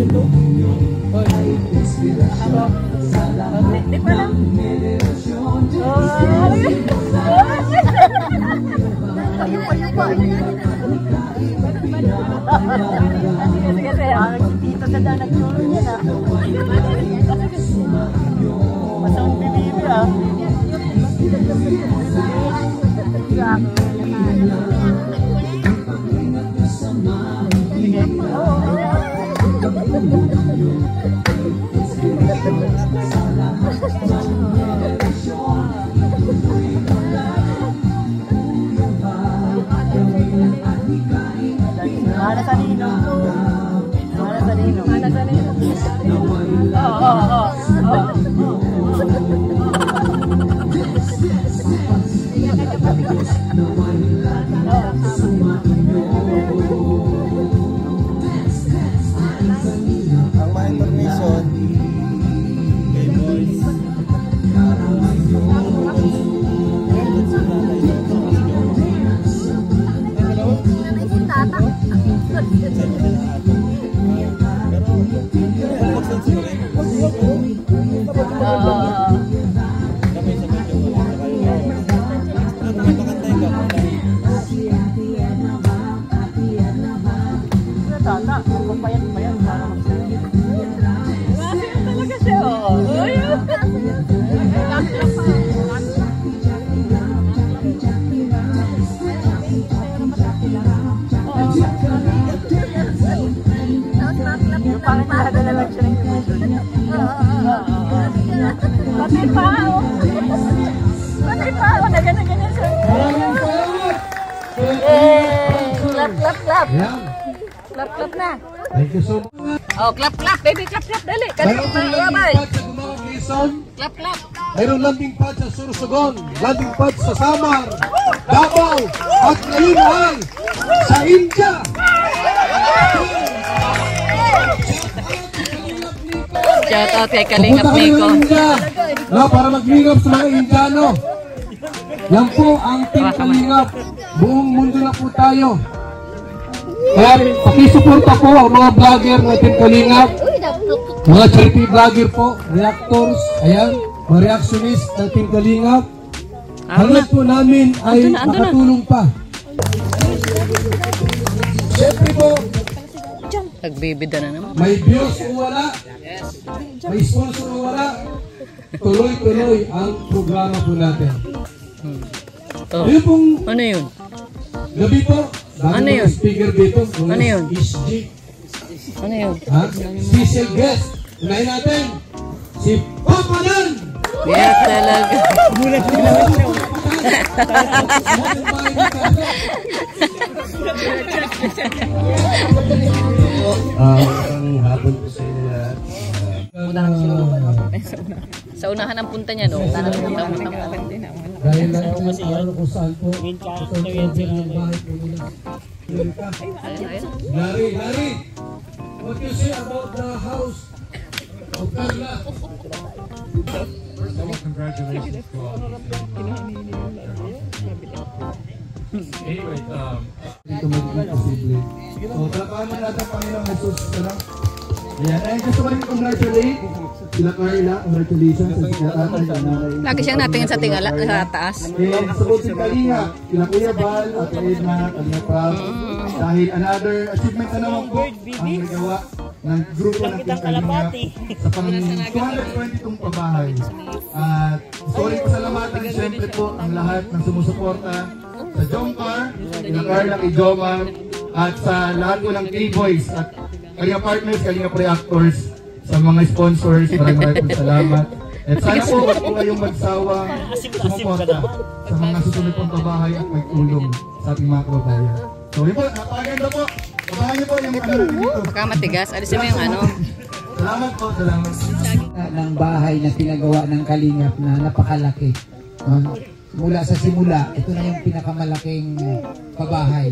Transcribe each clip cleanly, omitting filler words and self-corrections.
Di pa lang. Dito sa dalag tulong niya na. Masang bibili ah. Mana sa nino? Mana sa nino? Mana sa nino? Ang mga information kay boys Clap. Clap na. Thank you so much. Oh, clap. Baby, clap. Dali. Clap. Mayroong landing pad sa Sorsogon, landing pad sa Samar, Davao, at ngayon ay sa India. Shout out kay Kalingap Nico. No, para maglingap sa mga Indiano. Yan po ang Team Kalingap. Buong mundo na po tayo. Kaya pakisuporta po ang mga vlogger ng Team Kalingap. Mga charity vlogger po, reactors, ayan, mga reactionist ng Team Kalingap. Hanggang po namin ay makatulong pa. Siyempre po, nagbibida na naman. may views o wala, may sponsor o wala, tuloy-tuloy ang programa po natin. Oh. Ano yun? Gabi po, ano yun? Speaker dito, ano yun? SG. Ano yun? Ha? Special guest. Unahin natin, si Papa Dan! Yeah, talaga. Mulat siya. Ang hapon po sa inyo lahat. Sa unahan ang punta niya, no? Dahil lang kung araw kung saan po. Larry, what do you say about the house of Carla? First of all, congratulations to all. Anyway, Dito magiging posible. So, talapakan mo natin ang Panginoong Jesus. Ayan, ay gusto ko rin congratulate sila Carla, congratulations sa tatay. Lagi siyang natingin sa tingala, sa taas. And sa Bukid Kalinga, sila Kuya Bal, at Edna, Kalinga Prab. Dahil another achievement na naman po ang nagawa ng grupo ng Team Kalinga sa pang 222 pabahay. At sorry pasalamatan siyempre po ang lahat ng sumusuporta sa Jomcar, kina Carla, kay Jomar, at sa lahat po ng K-Boys at Kalinga Partners, Kalinga Reactors, sa mga sponsors, maraming salamat. At sana po wag po kayong magsawang sumuporta sa mga susunod pong pabahay at magtulong sa ating mga kababayan. So yun po, napakaganda po. Pabahan niyo po yung ano dito. Baka matigas, alisin mo yung ano. Salamat po, salamat. Ng bahay na pinagawa ng Kalingap na napakalaki. Mula sa simula, ito na yung pinakamalaking pabahay.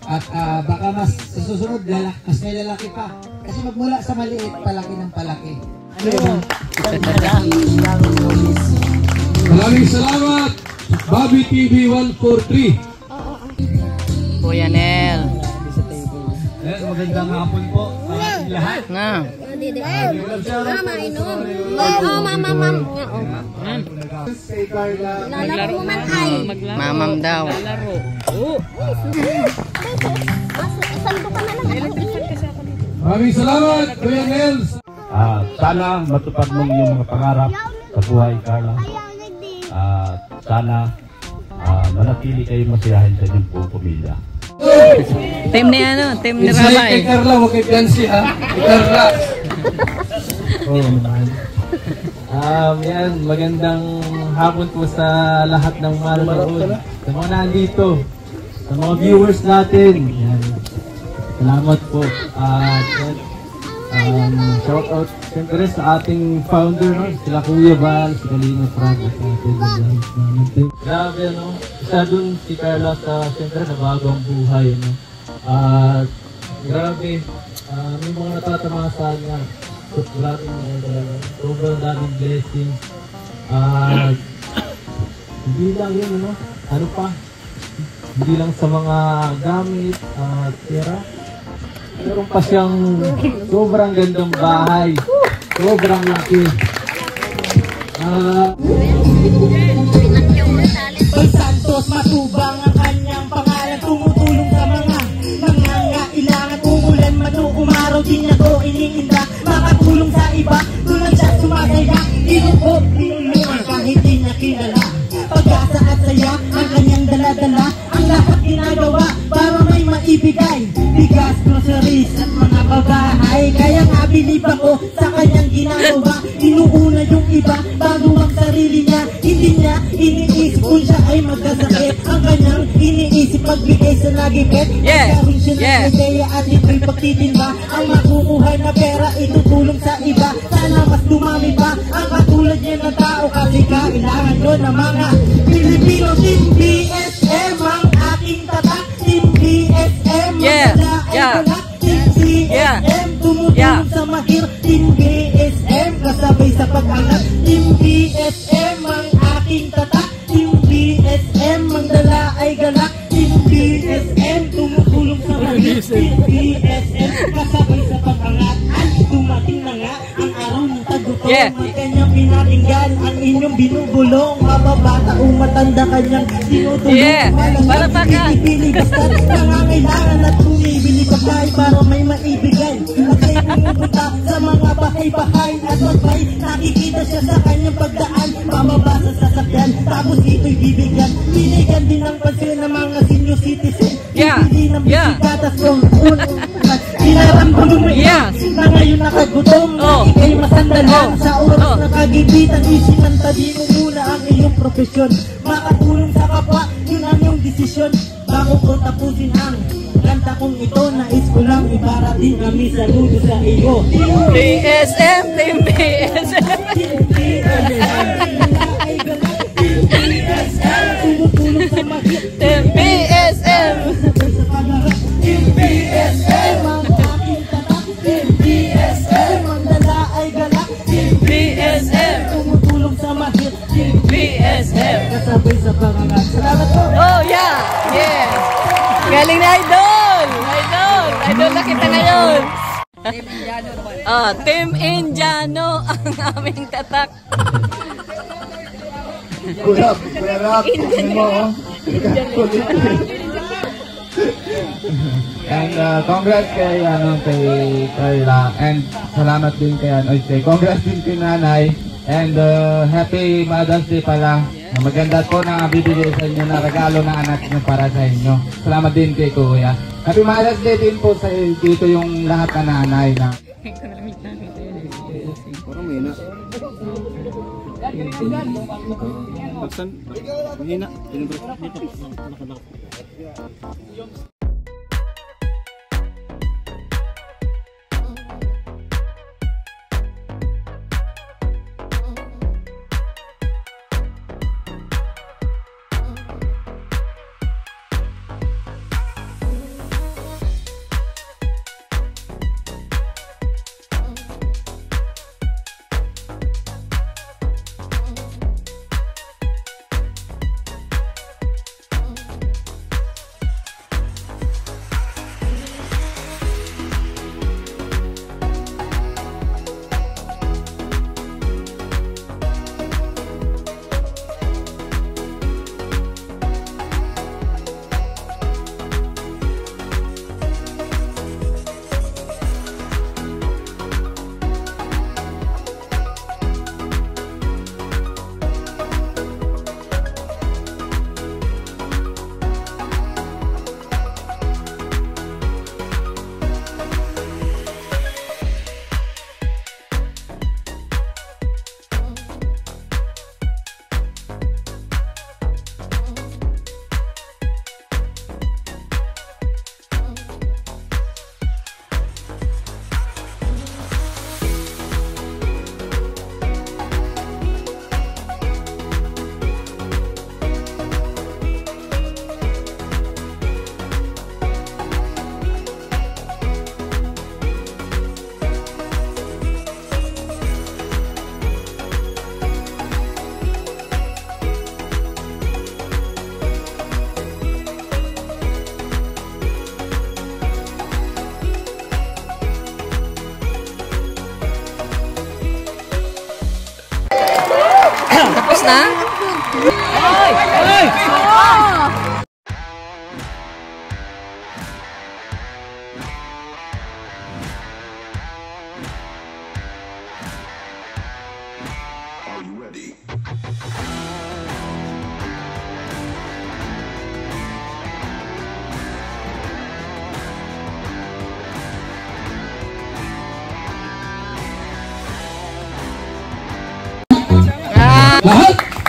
At baka mas sa susunod, mas may lalaki pa. Kasi magmula sa maliit, palaki ng palaki. Maraming salamat, Bobby TV 143. Kuya Nel. Magandang hapon po. lahat. Na. Mainom. Oo, mamamam. Kay Carla. Lalaro mo man ay. Mamam daw. Sando ka na lang. Maraming salamat, Kuya Nels. Sana matupad mo yung mga pangarap sa buhay, Carla. Sana manatili kayo masiyahin sa inyong buong pamilya. Team ni ano? Team ni Kay Rabay. Carla, huwag kay Biancy ha. Kay Carla. Oo naman. Yan, magandang hapon po sa lahat ng manonood. Sa mga nandito, sa mga viewers natin. Yan. Salamat po. Shout out siyempre sa ating founder, no? Sila Kuya Val, si Kalina Prag, at ating natin. Grabe, no? Isa dun si Carla sa siyempre nabago ang buhay, no? At grabe, may mga natatamasa niya. Sobrang daming blessings. Hindi lang yun, ano? Ano pa? Hindi lang sa mga gamit at pera. Meron pa siyang sobrang gandang bahay. Sobrang laki. Ay Santos, matubang ang kanyang pangalan. Tumutulong sa mga nangangailangan. Umulan man o umaraw, di niya to iniinda. Makatulong sa iba, tulad siya sumagaya. Inuhog, tinulungan kahit di niya kilala. Pag-asa at saya, ang kanyang dala-dala. Ang lahat ginagawa para may maibigay. Bigas, groceries at mga babahay. Kaya nga bilib ako sa kanyang ginagawa. Inuuna yung iba bago ang sarili niya. Hindi niya iniisip kung siya ay magkasakit. Ang kanyang iniisip pagbigay sa nagipit. Magkaroon siya ng ideya at ito'y pagtitimba. Ang makukuhay na pera itutulong sa iba. Sana mas dumami pa ang katulad niya ng tao. Kasi kailangan yun ng mga Pilipino. Team BSM ang aking tatak. Team BSM Team BSM tumutulong sa mahirap. Team BSM kasabay sa pag-angat. Team BSM ang aking tatak. Team BSM ang dala ay galak. Team BSM tumutulong sa mahirap. Team BSM kasabay sa pag-angat. At dumating na nga ang araw ng tagutong. Ang kanyang pinatinggan, ang inyong binubulong. Mababata o matanda kanyang tinutulong. Palakpakan! Basta nangangailangan at bumibili pagkain para may maibigay. At ay pumupunta sa mga bahay-bahay at magbay. Nakikita siya sa kanyang pagdaan. Pababa sa sasakyan, tapos ito'y bibigyan. Binigyan din ng pansin ng mga senior citizen. Hindi ng bisikatas kung Pinaramdam mo na ngayon nakagutom. Ika'y masandalan sa oras na kagipitan. Isinanta di mo muna ang iyong profesyon. Makatulong sa kapwa, yun ang iyong desisyon. Bago ko tapusin ang kanta kong ito, nais ko lang ibarating kami saludo sa iyo. BSM, Team BSM. Tumutulong sa mahirap. Team BSM. Team BSM ang aking tatak. Team BSM ang dala ay galak. Team BSM. tumutulong sa mahirap. Team BSM. kasabay sa pangangat. Salamat po. Oh, yeah. Yes. Galing na Idol. Idol na kita ngayon. Team Indiano ang aming tatak. Kuya Rap, and congrats kay Carla, and salamat din kay congrats din kay Nanay, and happy Mother's Day pala. Maganda po na bibigay sa inyo na regalo ng anak niyo para sa inyo. Salamat din kay Kuya. Happy Mother's Day din po sa dito yung lahat ng nanay na. Parang may na. Pagsan, mahina.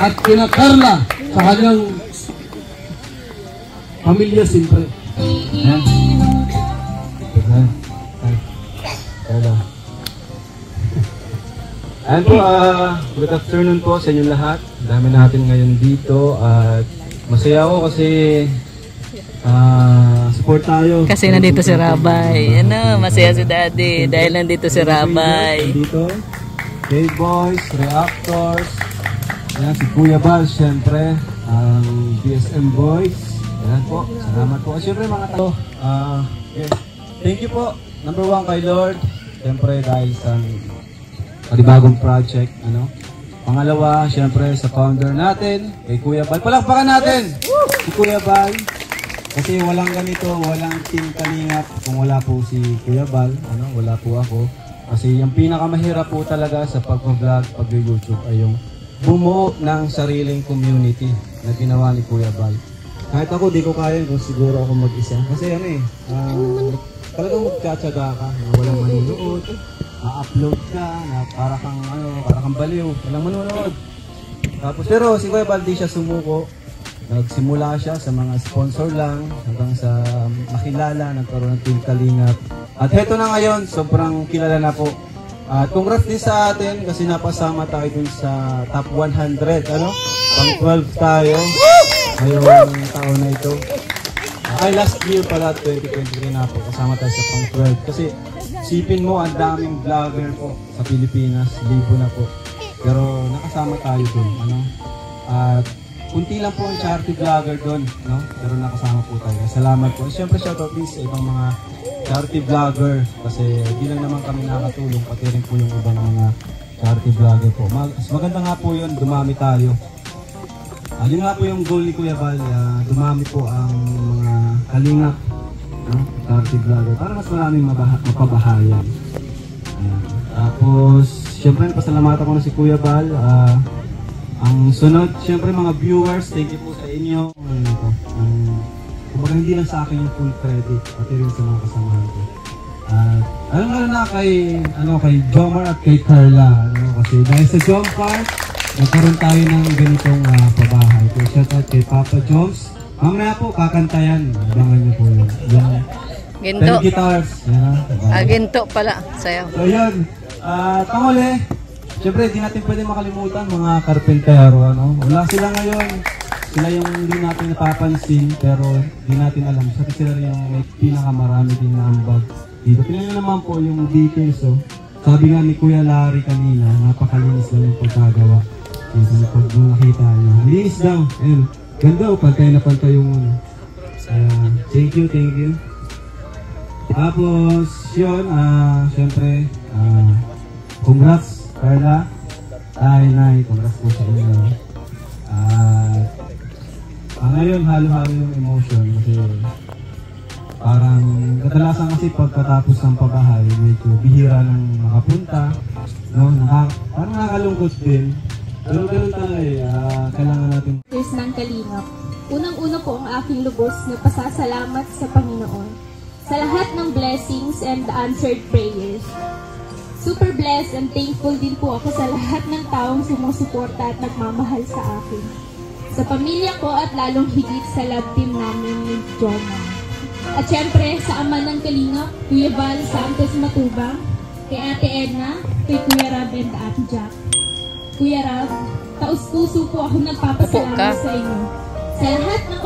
at kina Carla sa kanyang pamilya siyempre. Ayan. Carla. Ayan po, good afternoon po sa inyong lahat. Dami natin ngayon dito at masaya ako kasi support tayo. Kasi nandito si Rabay. Ano, masaya si Daddy dahil nandito si Rabay. Dito, K-Boys, Reactors, ayan, si Kuya Bal, syempre, ang BSM Boys. Ayan po, salamat po. Syempre mga tao, yes. Thank you po, number 1 kay Lord. Syempre dahil sa panibagong project, ano. Pangalawa, syempre sa founder natin, kay Kuya Bal. Palakpakan natin! Si Kuya Bal. Kasi walang ganito, walang Team Kalingap kung wala po si Kuya Bal, ano, wala po ako. Kasi yung pinakamahirap po talaga sa pag-vlog, pag-YouTube ay yung bumuo ng sariling community na ginawa ni Kuya Bal. Kahit ako, di ko kaya kung siguro ako mag-isa. Kasi ano talagang magtsatsaga ka na walang manunood, upload ka, na para kang baliw, walang manunood. Tapos, pero si Kuya Bal di siya sumuko. Nagsimula siya sa mga sponsor lang hanggang sa makilala, nagkaroon ng Team Kalingap. At heto na ngayon, sobrang kilala na po. At congrats din sa atin kasi napasama tayo dun sa top 100, ano? Pang 12 tayo ngayong taon na ito. Ay, last year pala, 2023 na po, kasama tayo sa pang 12. Kasi sipin mo, ang daming vlogger po sa Pilipinas, libo na po. Pero nakasama tayo dun, ano? At kunti lang po ang charity vlogger doon, no? Pero nakasama po tayo. Salamat po. Siyempre shoutout din sa ibang mga charity vlogger kasi di lang naman kami nakatulong, pati rin po yung ibang mga charity vlogger po. Maganda nga po yun, dumami tayo. Yun nga po yung goal ni Kuya Bal, dumami po ang mga kalingap, no? Charity vlogger para mas maraming mapabahayan. Tapos, siyempre pasalamatan ko na si Kuya Bal. Ang sunod, siyempre mga viewers, thank you po sa inyo. Kumbaga hindi lang sa akin yung full credit, pati rin sa mga kasamahan ko. Alam na kay Jomar at kay Carla, kasi dahil sa Jompar, nagkaroon tayo ng ganitong pabahay. So, shout out kay Papa Joms. Mamaya po, kakantayan. Abangan niyo po yun. Ginto. 10 guitars. Ginto pala, sayo. So yun, panguli. Siyempre, di natin pwede makalimutan mga karpentero, ano? Wala sila ngayon. Sila yung hindi natin napapansin, pero di natin alam. Sila rin yung may pinakamarami din na ambag dito. Tingnan naman po yung details, oh. Sabi nga ni Kuya Larry kanina, napakalinis lang yung pagkagawa. Pag nakita niya, linis daw. Ayun, ganda, pantay na pantay yung thank you. Tapos, yun, siyempre, congrats. Carla, Nay, congrats po sa inyo. Ngayon, halo-halo yung emotion kasi parang kadalasan kasi pagkatapos ng pabahay, medyo bihira nang makapunta, no? Parang nakakalungkot din. Pero ganun talaga kailangan natin. Tears ng Kalingap. Unang-una po ang aking lubos na pasasalamat sa Panginoon sa lahat ng blessings and answered prayers. Super blessed and thankful din po ako sa lahat ng taong sumusuporta at nagmamahal sa akin. Sa pamilya ko at lalong higit sa love team namin ni Joma. At syempre sa ama ng Kalingap, Kuya Val Santos Matubang, kay Ate Edna, kay Kuya Rab and Ate Jack. Kuya Rab, taus-puso po ako nagpapasalamat sa inyo. Sa lahat ng